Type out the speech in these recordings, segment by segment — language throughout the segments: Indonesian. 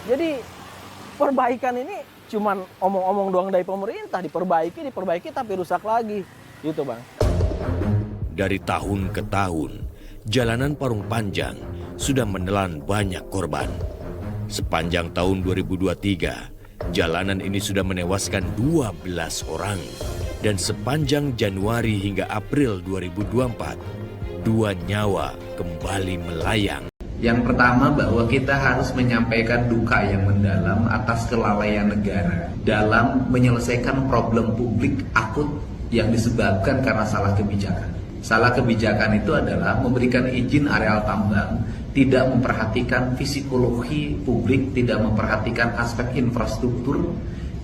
Jadi perbaikan ini cuman omong-omong doang dari pemerintah, diperbaiki tapi rusak lagi. Gitu, Bang. Dari tahun ke tahun, jalanan Parung Panjang sudah menelan banyak korban. Sepanjang tahun 2023, jalanan ini sudah menewaskan 12 orang. Dan sepanjang Januari hingga April 2024, 2 nyawa kembali melayang. Yang pertama bahwa kita harus menyampaikan duka yang mendalam atas kelalaian negara dalam menyelesaikan problem publik akut yang disebabkan karena salah kebijakan. Salah kebijakan itu adalah memberikan izin areal tambang, tidak memperhatikan psikologi publik, tidak memperhatikan aspek infrastruktur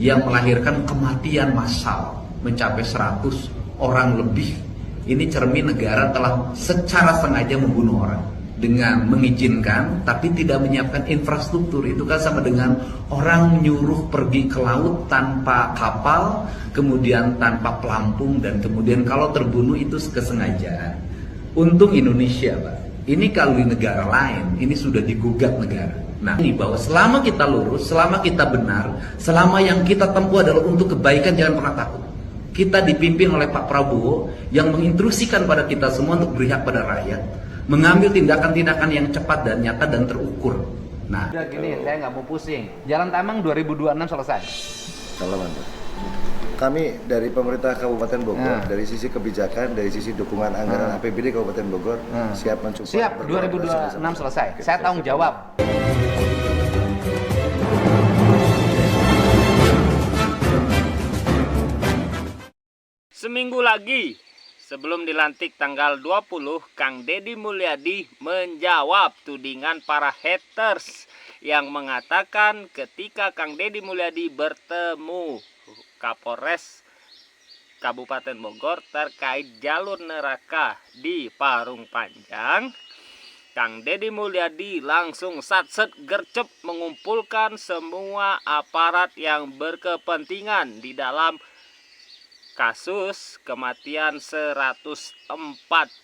yang melahirkan kematian massal mencapai 100 orang lebih. Ini cermin negara telah secara sengaja membunuh orang dengan mengizinkan tapi tidak menyiapkan infrastruktur. Itu kan sama dengan orang nyuruh pergi ke laut tanpa kapal, kemudian tanpa pelampung, dan kemudian kalau terbunuh itu kesengajaan. Untung Indonesia, Pak. Ini kalau di negara lain, ini sudah digugat negara. Nah, ini bahwa selama kita lurus, selama kita benar, selama yang kita tempuh adalah untuk kebaikan, jangan pernah takut. Kita dipimpin oleh Pak Prabowo yang menginstruksikan pada kita semua untuk berpihak pada rakyat, mengambil tindakan-tindakan yang cepat dan nyata dan terukur. Nah, udah gini, saya nggak mau pusing. Jalan Tambang 2026 selesai. Kalau mantap. Kami dari pemerintah Kabupaten Bogor, dari sisi kebijakan, dari sisi dukungan anggaran APBD Kabupaten Bogor, siap mensupport. Siap, 2026 selesai. Saya tanggung jawab. Seminggu lagi sebelum dilantik tanggal 20, Kang Deddy Mulyadi menjawab tudingan para haters yang mengatakan ketika Kang Deddy Mulyadi bertemu Kapolres Kabupaten Bogor terkait jalur neraka di Parung Panjang, Kang Deddy Mulyadi langsung satset gercep mengumpulkan semua aparat yang berkepentingan di dalam kasus kematian 104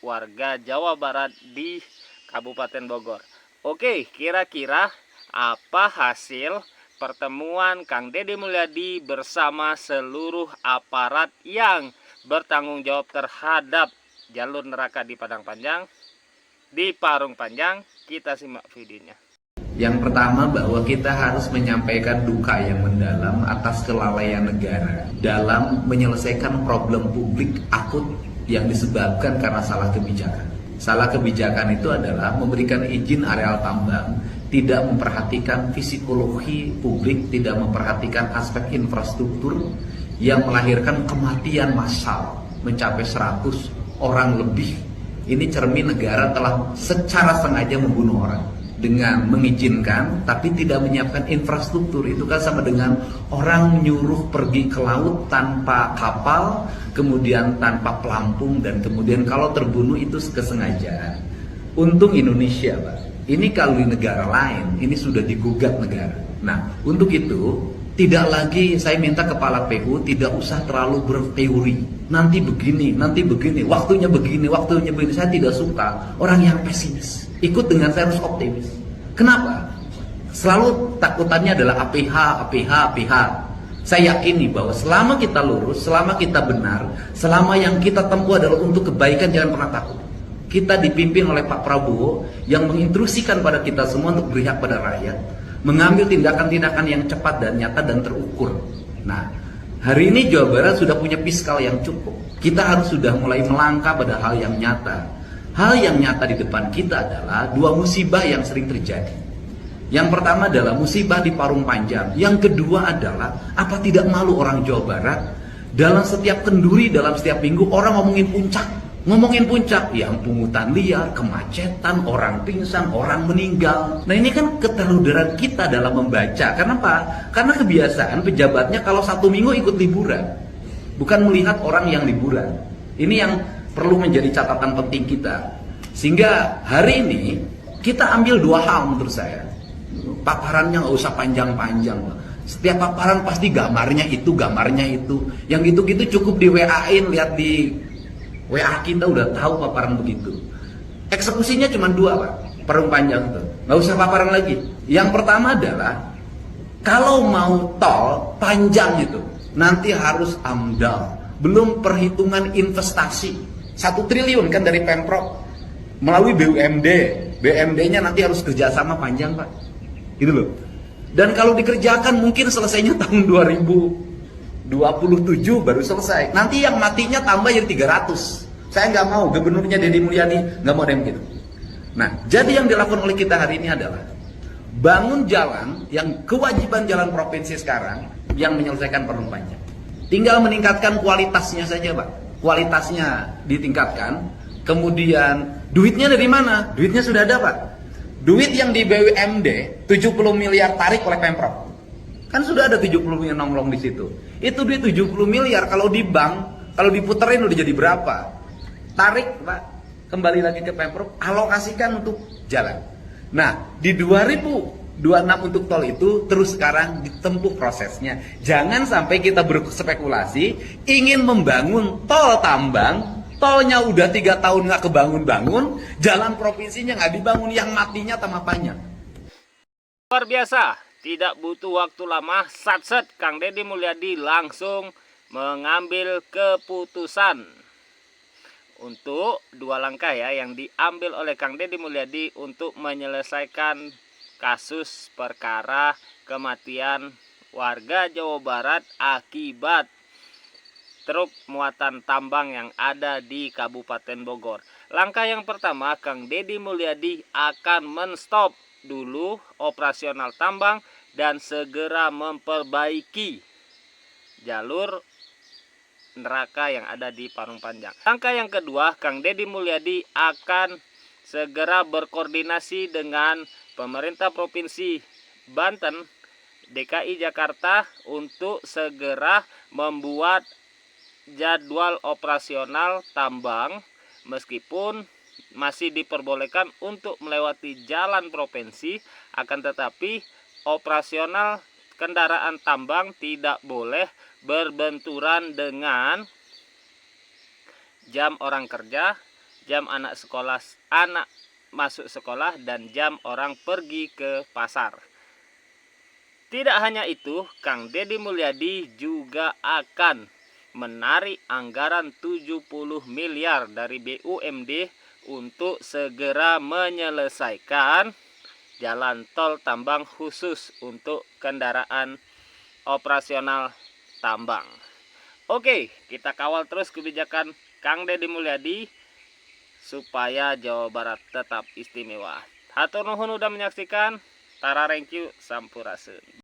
warga Jawa Barat di Kabupaten Bogor. Oke, kira-kira apa hasil pertemuan Kang Deddy Mulyadi bersama seluruh aparat yang bertanggung jawab terhadap jalur neraka di Padang Panjang, di Parung Panjang? Kita simak videonya. yang pertama bahwa kita harus menyampaikan duka yang mendalam atas kelalaian negara dalam menyelesaikan problem publik akut yang disebabkan karena salah kebijakan. Salah kebijakan itu adalah memberikan izin areal tambang, tidak memperhatikan psikologi publik, tidak memperhatikan aspek infrastruktur yang melahirkan kematian massal mencapai 100 orang lebih. Ini cermin negara telah secara sengaja membunuh orang dengan mengizinkan tapi tidak menyiapkan infrastruktur. Itu kan sama dengan orang nyuruh pergi ke laut tanpa kapal, kemudian tanpa pelampung, dan kemudian kalau terbunuh itu kesengajaan. Untung Indonesia, Pak. Ini kalau di negara lain, ini sudah digugat negara. Nah, untuk itu tidak lagi saya minta kepala PU tidak usah terlalu berteori. Nanti begini, waktunya begini, waktunya begini. Saya tidak suka orang yang pesimis. Ikut dengan saya harus optimis. Kenapa? Selalu takutannya adalah APH. Saya yakini bahwa selama kita lurus, selama kita benar, selama yang kita tempuh adalah untuk kebaikan, jangan pernah takut. Kita dipimpin oleh Pak Prabowo yang menginstruksikan pada kita semua untuk berpihak pada rakyat, mengambil tindakan-tindakan yang cepat dan nyata dan terukur. Nah, hari ini Jawa Barat sudah punya fiskal yang cukup. Kita harus sudah mulai melangkah pada hal yang nyata. Hal yang nyata di depan kita adalah dua musibah yang sering terjadi. Yang pertama adalah musibah di Parung Panjang. Yang kedua adalah apa tidak malu orang Jawa Barat dalam setiap kenduri, dalam setiap minggu orang ngomongin puncak. Ngomongin puncak, yang pungutan liar, kemacetan, orang pingsan, orang meninggal. Nah, ini kan keteludaran kita dalam membaca. Kenapa? Karena kebiasaan pejabatnya kalau satu minggu ikut liburan, bukan melihat orang yang liburan. Ini yang perlu menjadi catatan penting kita. Sehingga hari ini kita ambil dua hal menurut saya. Paparannya nggak usah panjang-panjang. Setiap paparan pasti gambarnya itu. Yang gitu-gitu cukup di WA-in, lihat di WA kita udah tahu paparan begitu. Eksekusinya cuma dua, Pak. Parung Panjang itu nggak usah paparan lagi. Yang pertama adalah Kalau mau tol panjang itu, nanti harus AMDAL. Belum perhitungan investasi. 1 triliun kan dari Pemprov. Melalui BUMD. BUMD-nya nanti harus kerjasama panjang, Pak. Gitu loh. Dan kalau dikerjakan mungkin selesainya tahun 2027 baru selesai. Nanti yang matinya tambah jadi 300. Saya nggak mau, gubernurnya Deddy Mulyadi nggak mau ada yang begitu. Nah, jadi yang dilakukan oleh kita hari ini adalah bangun jalan yang kewajiban jalan provinsi sekarang yang menyelesaikan Parung Panjang. Tinggal meningkatkan kualitasnya saja, Pak. Kualitasnya ditingkatkan. Kemudian duitnya dari mana? Duitnya sudah ada, Pak. Duit yang di BUMD 70 miliar tarik oleh Pemprov. Kan sudah ada 70 miliar nongkrong di situ. Itu duit 70 miliar kalau di bank, kalau diputerin udah jadi berapa? Tarik, Pak. Kembali lagi ke Pemprov, alokasikan untuk jalan. Nah, di 2026 untuk tol itu terus sekarang ditempuh prosesnya. Jangan sampai kita berspekulasi ingin membangun tol tambang, tolnya udah 3 tahun nggak kebangun-bangun, jalan provinsinya nggak dibangun, yang matinya tambah banyak. Luar biasa, tidak butuh waktu lama, satset Kang Deddy Mulyadi langsung mengambil keputusan untuk 2 langkah ya yang diambil oleh Kang Deddy Mulyadi untuk menyelesaikan kasus perkara kematian warga Jawa Barat akibat truk muatan tambang yang ada di Kabupaten Bogor. Langkah yang pertama, Kang Deddy Mulyadi akan menstop dulu operasional tambang dan segera memperbaiki jalur neraka yang ada di Parung Panjang. Langkah yang kedua, Kang Deddy Mulyadi akan segera berkoordinasi dengan pemerintah Provinsi Banten, DKI Jakarta untuk segera membuat jadwal operasional tambang meskipun masih diperbolehkan untuk melewati jalan provinsi, akan tetapi operasional kendaraan tambang tidak boleh berbenturan dengan jam orang kerja, jam anak masuk sekolah, dan jam orang pergi ke pasar. Tidak hanya itu, Kang Deddy Mulyadi juga akan menarik anggaran 70 miliar dari BUMD untuk segera menyelesaikan jalan tol tambang khusus untuk kendaraan operasional tambang. Oke, kita kawal terus kebijakan Kang Deddy Mulyadi supaya Jawa Barat tetap istimewa. Hatur nuhun udah menyaksikan. Tara, thank you, sampurasun.